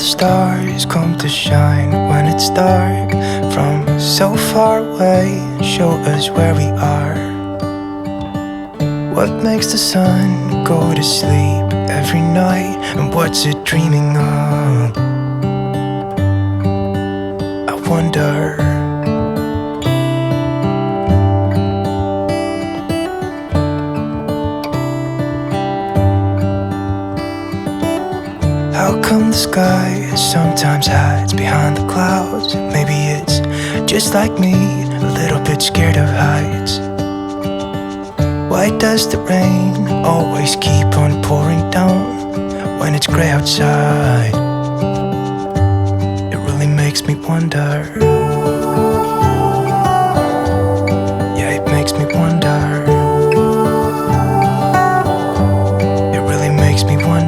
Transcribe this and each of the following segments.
the stars come to shine when it's dark from so far away? Show us where we are. What makes the sun go to sleep every night, and what's it dreaming of? I wonder. How come the sky sometimes hides behind the clouds? Maybe it's just like me, a little bit scared of heights. Why does the rain always keep on pouring down when it's gray outside? It really makes me wonder. Yeah, it makes me wonder. It really makes me wonder.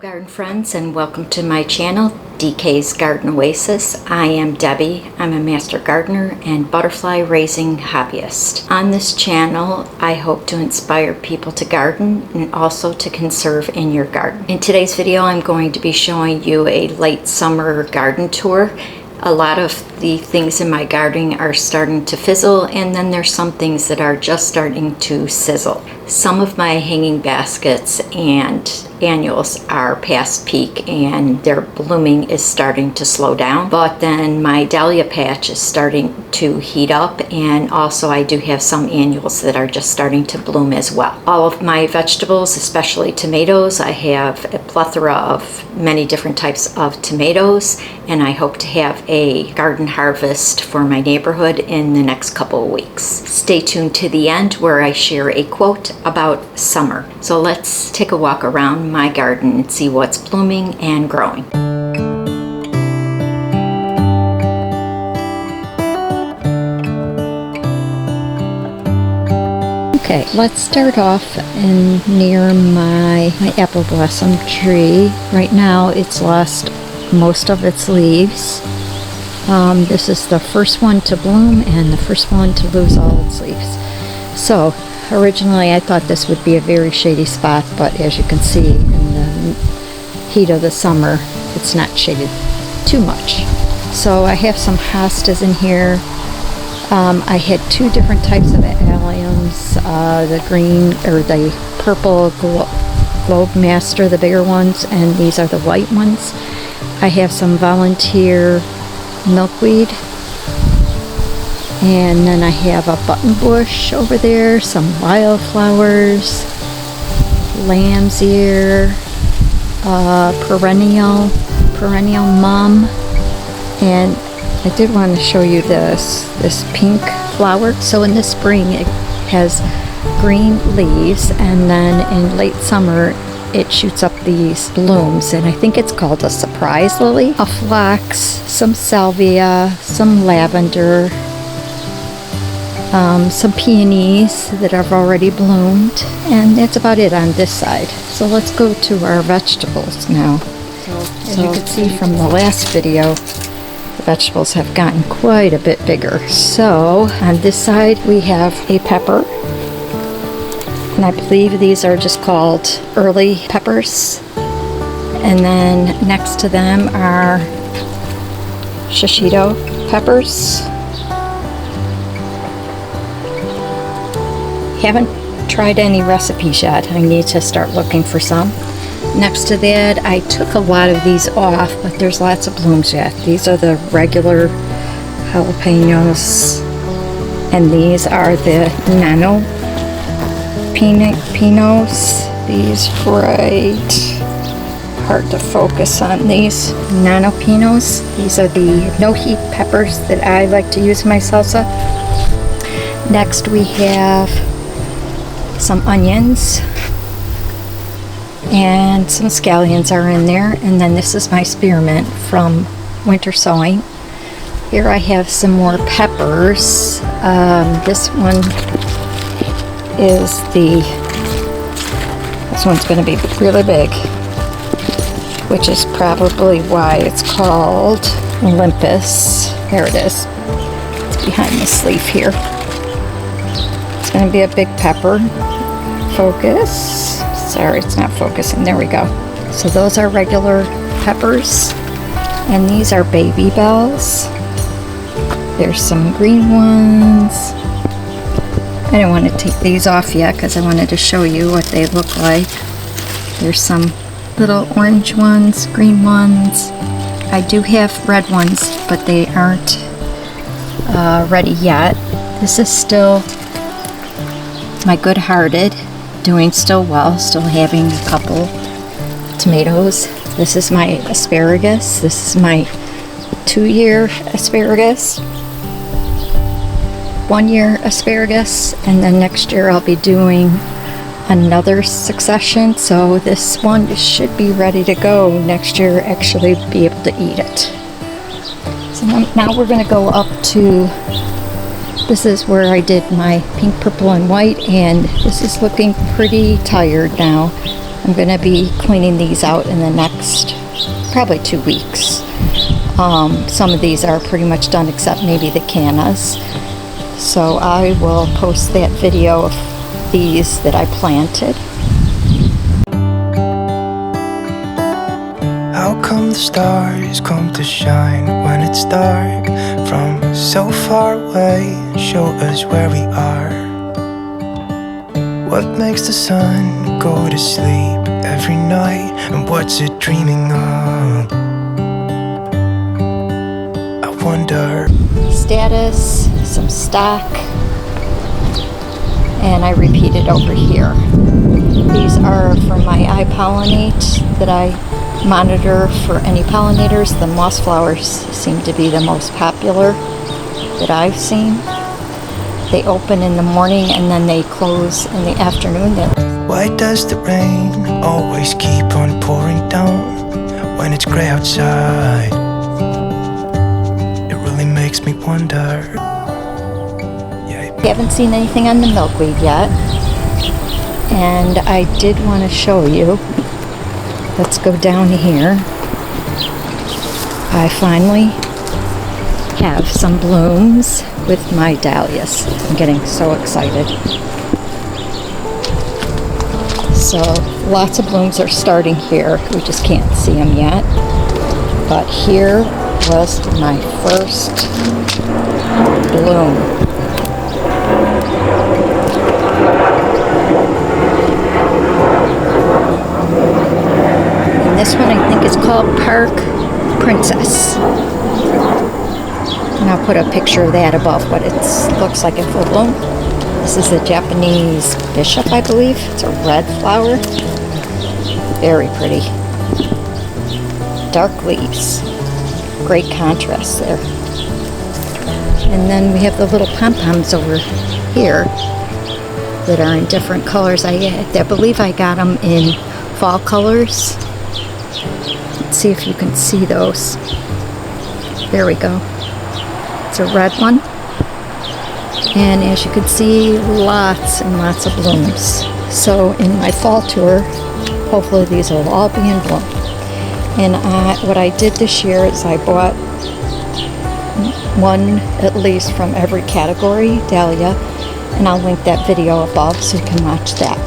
Garden friends, and welcome to my channel, DK's Garden Oasis. I am Debbie. I'm a master gardener and butterfly raising hobbyist. On this channel, I hope to inspire people to garden and also to conserve in your garden. In today's video, I'm going to be showing you a late summer garden tour. A lot of the things in my garden are starting to fizzle, and then there's some things that are just starting to sizzle. Some of my hanging baskets and annuals are past peak and their blooming is starting to slow down, but then my dahlia patch is starting to heat up, and also I do have some annuals that are just starting to bloom as well. All of my vegetables, especially tomatoes, I have a plethora of many different types of tomatoes, and I hope to have a garden harvest for my neighborhood in the next couple of weeks. Stay tuned to the end where I share a quote about summer. So let's take a walk around my garden and see what's blooming and growing. Okay, let's start off near my apple blossom tree. Right now it's lost most of its leaves. This is the first one to bloom and the first one to lose all its leaves. So originally I thought this would be a very shady spot, but as you can see in the heat of the summer, it's not shaded too much. So I have some hostas in here. I had two different types of alliums, the green or the purple globe master, the bigger ones, and these are the white ones. I have some volunteer milkweed, and then I have a button bush over there, some wildflowers, lamb's ear, perennial mum, and I did want to show you this pink flower. So in the spring it has green leaves, and then in late summer it shoots up these blooms, and I think it's called a surprise lily. A phlox, some salvia, some lavender, some peonies that have already bloomed, and that's about it on this side. So let's go to our vegetables now. So as you can see from the last video, the vegetables have gotten quite a bit bigger. So on this side we have a pepper, and I believe these are just called early peppers. And then next to them are shishito peppers. Haven't tried any recipes yet. I need to start looking for some. Next to that, I took a lot of these off, but there's lots of blooms yet. These are the regular jalapenos, and these are the nano pinos. These right, hard to focus on these nano pinos. These are the no heat peppers that I like to use in my salsa. Next we have some onions, and some scallions are in there, and then this is my spearmint from winter sowing. Here I have some more peppers. This one is this one's going to be really big, which is probably why it's called Olympus. There it is. It's behind the sleeve here. It's going to be a big pepper. Focus. Sorry, it's not focusing. There we go. So those are regular peppers, and these are baby bells. There's some green ones. I didn't want to take these off yet because I wanted to show you what they look like. There's some little orange ones, green ones. I do have red ones, but they aren't ready yet. This is still my good-hearted, doing still well, still having a couple tomatoes. This is my asparagus. This is my 2-year asparagus, 1-year asparagus, and then next year I'll be doing another succession, so this one should be ready to go next year, actually be able to eat it. So now we're going to go up to, this is where I did my pink, purple, and white, and this is looking pretty tired now. I'm going to be cleaning these out in the next probably 2 weeks. Some of these are pretty much done except maybe the cannas. So I will post that video of these that I planted. How come the stars come to shine when it's dark from so far away? Show us where we are. What makes the sun go to sleep every night, and what's it dreaming of? I wonder. Status, some stock, and I repeat it over here. These are for my iPollinate that I monitor for any pollinators. The moss flowers seem to be the most popular that I've seen. They open in the morning and then they close in the afternoon. Why does the rain always keep on pouring down when it's gray outside? It really makes me wonder. I haven't seen anything on the milkweed yet, and I did want to show you. Let's go down here. I finally have some blooms with my dahlias. I'm getting so excited. So lots of blooms are starting here. We just can't see them yet. But here was my first bloom. And this one I think is called Park Princess. And I'll put a picture of that above what it looks like in full bloom. This is the Japanese bishop, I believe. It's a red flower. Very pretty. Dark leaves. Great contrast there. And then we have the little pom-poms over here that are in different colors. I believe I got them in fall colors. Let's see if you can see those. There we go. It's a red one. And as you can see, lots and lots of blooms. So in my fall tour, hopefully these will all be in bloom. And what I did this year is I bought one at least from every category, Dahlia, and I'll link that video above so you can watch that.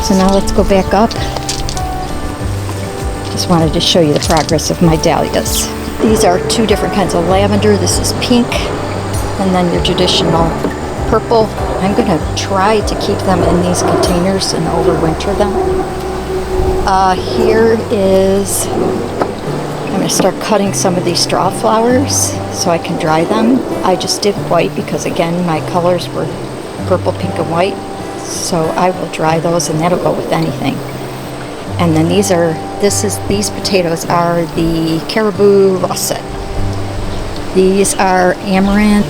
So now let's go back up. Just wanted to show you the progress of my dahlias. These are 2 different kinds of lavender. This is pink, and then your traditional purple. I'm going to try to keep them in these containers and overwinter them. Here is, I'm going to start cutting some of these straw flowers so I can dry them. I just did white because again my colors were purple, pink, and white. So I will dry those and that'll go with anything. And then these potatoes are the caribou russet. These are amaranth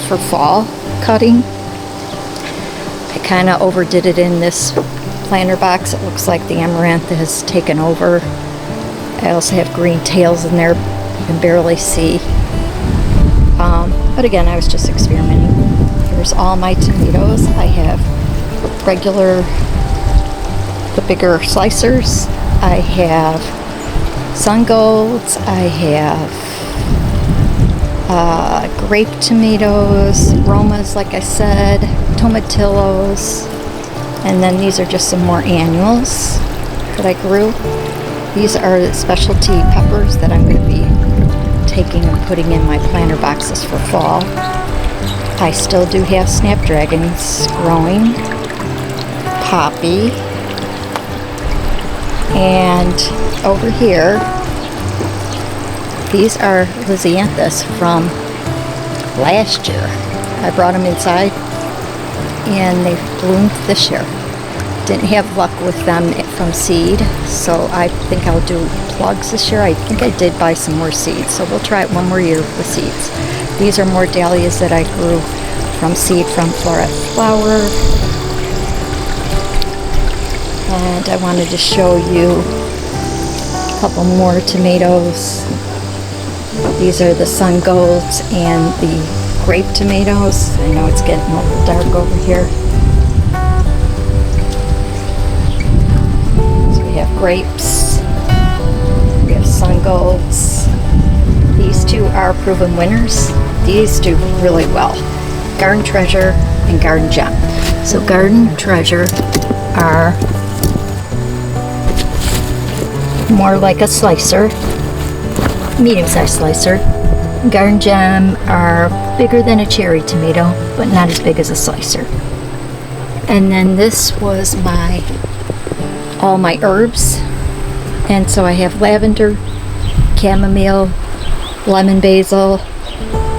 for fall cutting. I kind of overdid it in this planter box. It looks like the amaranth has taken over. I also have green tails in there you can barely see. But again, I was just experimenting. Here's all my tomatoes. I have regular, the bigger slicers. I have sun golds. I have grape tomatoes, Romas, like I said, tomatillos, and then these are just some more annuals that I grew. These are the specialty peppers that I'm going to be taking and putting in my planter boxes for fall. I still do have snapdragons growing, poppy, and over here, these are lisianthus from last year. I brought them inside and they bloomed this year. Didn't have luck with them from seed, so I think I'll do plugs this year. I think I did buy some more seeds, so we'll try it one more year with seeds. These are more dahlias that I grew from seed from Floret Flower. And I wanted to show you a couple more tomatoes. These are the sun golds and the grape tomatoes. I know it's getting a little dark over here. So we have grapes. We have sun golds. These two are proven winners. These do really well. Garden Treasure and Garden Gem. So Garden Treasure are more like a slicer, medium-sized slicer. Garden Gem are bigger than a cherry tomato, but not as big as a slicer. And then this was all my herbs. And so I have lavender, chamomile, lemon basil.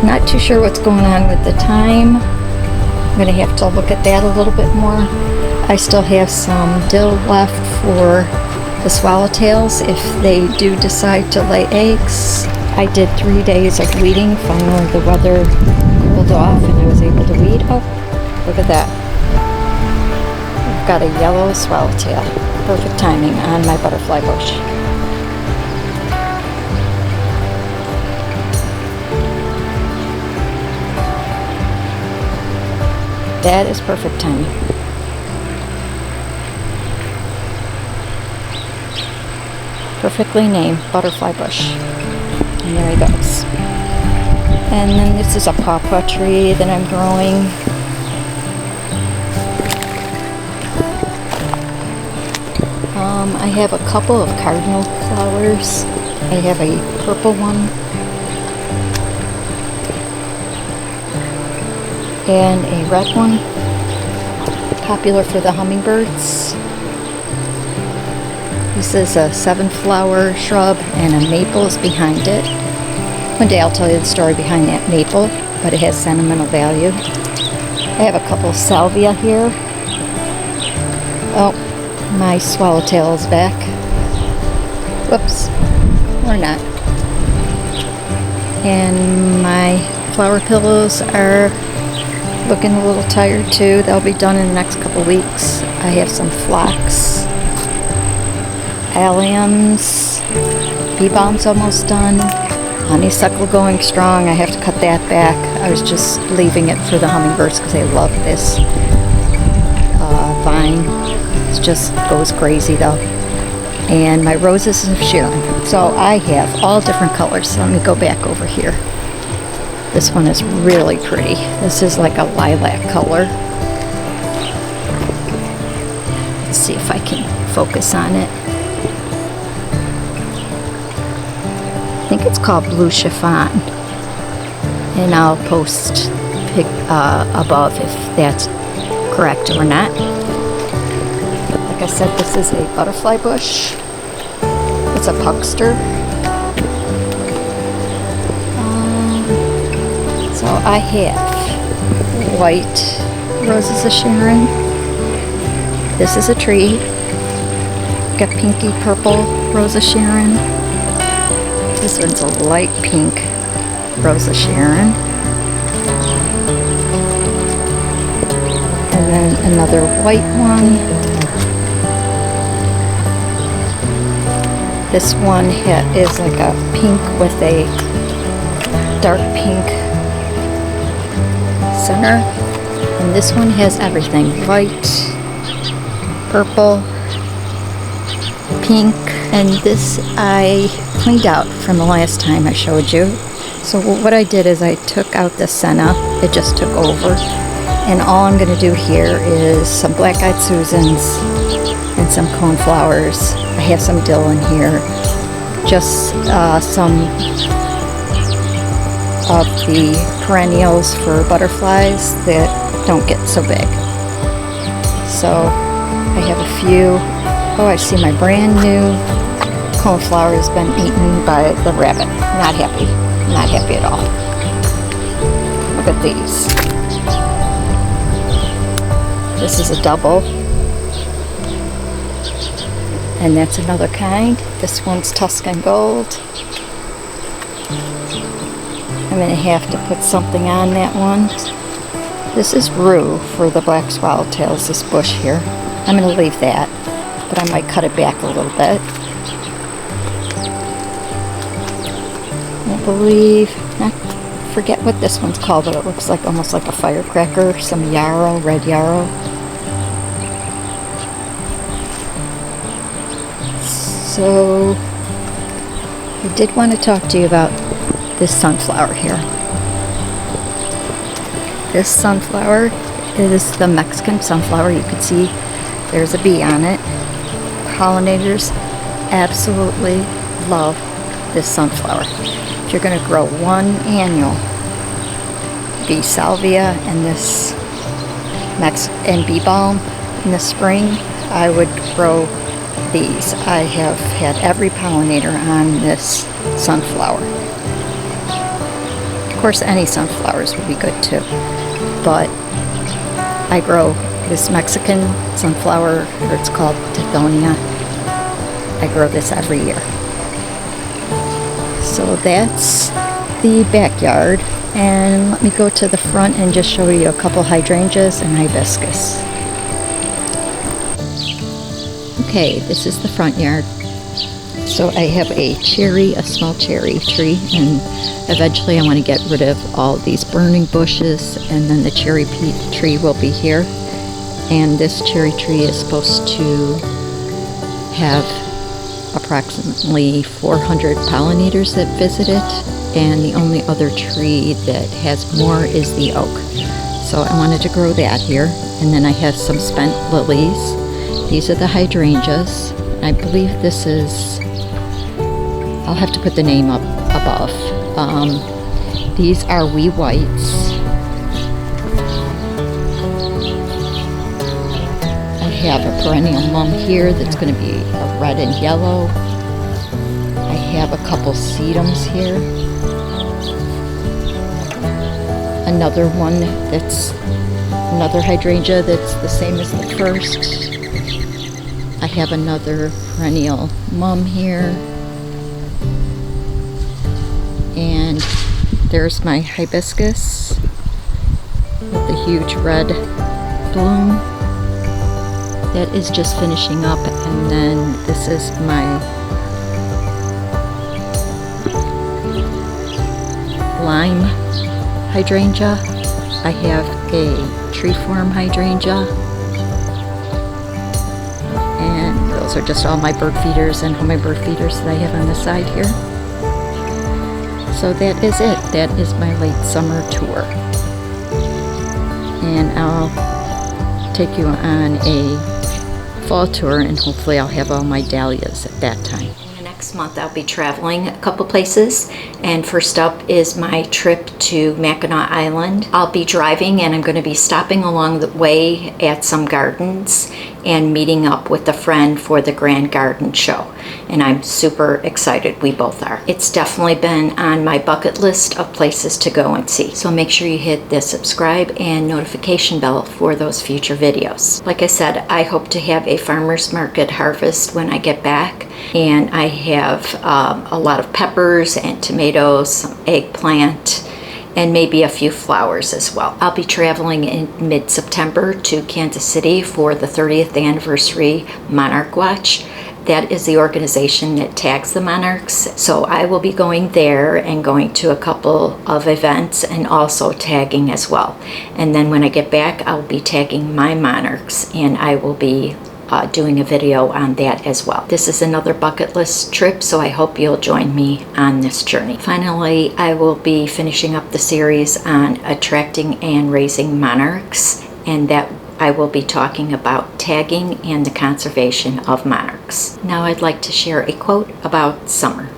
Not too sure what's going on with the thyme. I'm gonna have to look at that a little bit more. I still have some dill left for the swallowtails if they do decide to lay eggs. I did 3 days of weeding. Finally the weather cooled off and I was able to weed. Oh, look at that. I've got a yellow swallowtail. Perfect timing on my butterfly bush. That is perfect timing. Perfectly named butterfly bush. And there he goes. And then this is a pawpaw tree that I'm growing. I have a couple of cardinal flowers. I have a purple one and a red one, popular for the hummingbirds. This is a 7-flower shrub and a maple is behind it. One day I'll tell you the story behind that maple, but it has sentimental value. I have a couple of salvia here. Oh, my swallowtail is back. Whoops, or not. And my flower pillows are looking a little tired too. They'll be done in the next couple weeks. I have some phlox, alliums, bee balm's almost done. Honeysuckle going strong. I have to cut that back. I was just leaving it for the hummingbirds because they love this vine. It just goes crazy though. And my roses of Sharon. So I have all different colors. Let me go back over here. This one is really pretty. This is like a lilac color. Let's see if I can focus on it. I think it's called Blue Chiffon. And I'll post above if that's correct or not. Like I said, this is a butterfly bush. It's a puckster. So I have white roses of Sharon. This is a tree. Got pinky purple rose of Sharon. This one's a light pink rose of Sharon. And then another white one. This one is like a pink with a dark pink center. And this one has everything. White, purple, pink. And this I cleaned out from the last time I showed you. So what I did is I took out the senna, it just took over. And all I'm going to do here is some black-eyed Susans and some coneflowers. I have some dill in here. Just some of the perennials for butterflies that don't get so big. So I have a few. Oh, I see my brand new coneflower has been eaten by the rabbit. Not happy. Not happy at all. Look at these. This is a double. And that's another kind. This one's Tuscan Gold. I'm going to have to put something on that one. This is rue for the black swallowtails, this bush here. I'm going to leave that, but I might cut it back a little bit. I believe, I forget what this one's called, but it looks like almost like a firecracker. Some yarrow, red yarrow. So, I did want to talk to you about this sunflower here. This sunflower is the Mexican sunflower. You can see there's a bee on it. Pollinators absolutely love this sunflower. If you're going to grow one annual bee salvia and this and bee balm in the spring, I would grow these. I have had every pollinator on this sunflower. Of course, any sunflowers would be good too, but I grow this Mexican sunflower, or it's called Tithonia. I grow this every year. So that's the backyard, and let me go to the front and just show you a couple hydrangeas and hibiscus. Okay, this is the front yard. So I have a small cherry tree, and eventually I want to get rid of all these burning bushes, and then the cherry tree will be here. And this cherry tree is supposed to have approximately 400 pollinators that visit it, and the only other tree that has more is the oak. So I wanted to grow that here. And then I have some spent lilies. These are the hydrangeas. I believe this is, I'll have to put the name up above. These are wee whites. I have a perennial mum here that's going to be a red and yellow. I have a couple sedums here. Another one that's another hydrangea that's the same as the first. I have another perennial mum here. And there's my hibiscus with the huge red bloom. That is just finishing up, and then this is my lime hydrangea. I have a treeform hydrangea, and those are just all my bird feeders and hummingbird feeders that I have on the side here. So that is it. That is my late summer tour, and I'll take you on a fall tour, and hopefully I'll have all my dahlias at that time. Next month I'll be traveling a couple places, and first up is my trip to Mackinac Island. I'll be driving, and I'm going to be stopping along the way at some gardens and meeting up with a friend for the Grand Garden Show, and I'm super excited. We both are. It's definitely been on my bucket list of places to go and see, so make sure you hit the subscribe and notification bell for those future videos. Like I said, I hope to have a farmer's market harvest when I get back, and I have a lot of peppers and tomatoes, some eggplant, and maybe a few flowers as well. I'll be traveling in mid-September to Kansas City for the 30th anniversary Monarch Watch. That is the organization that tags the monarchs. So I will be going there and going to a couple of events and also tagging as well. And then when I get back, I'll be tagging my monarchs, and I will be doing a video on that as well. This is another bucket list trip, so I hope you'll join me on this journey. Finally, I will be finishing up the series on attracting and raising monarchs, and that I will be talking about tagging and the conservation of monarchs. Now I'd like to share a quote about summer.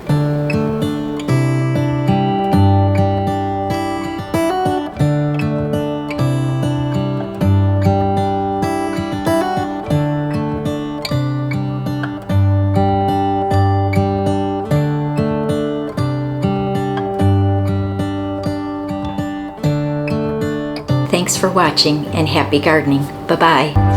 Thanks for watching and happy gardening. Bye-bye.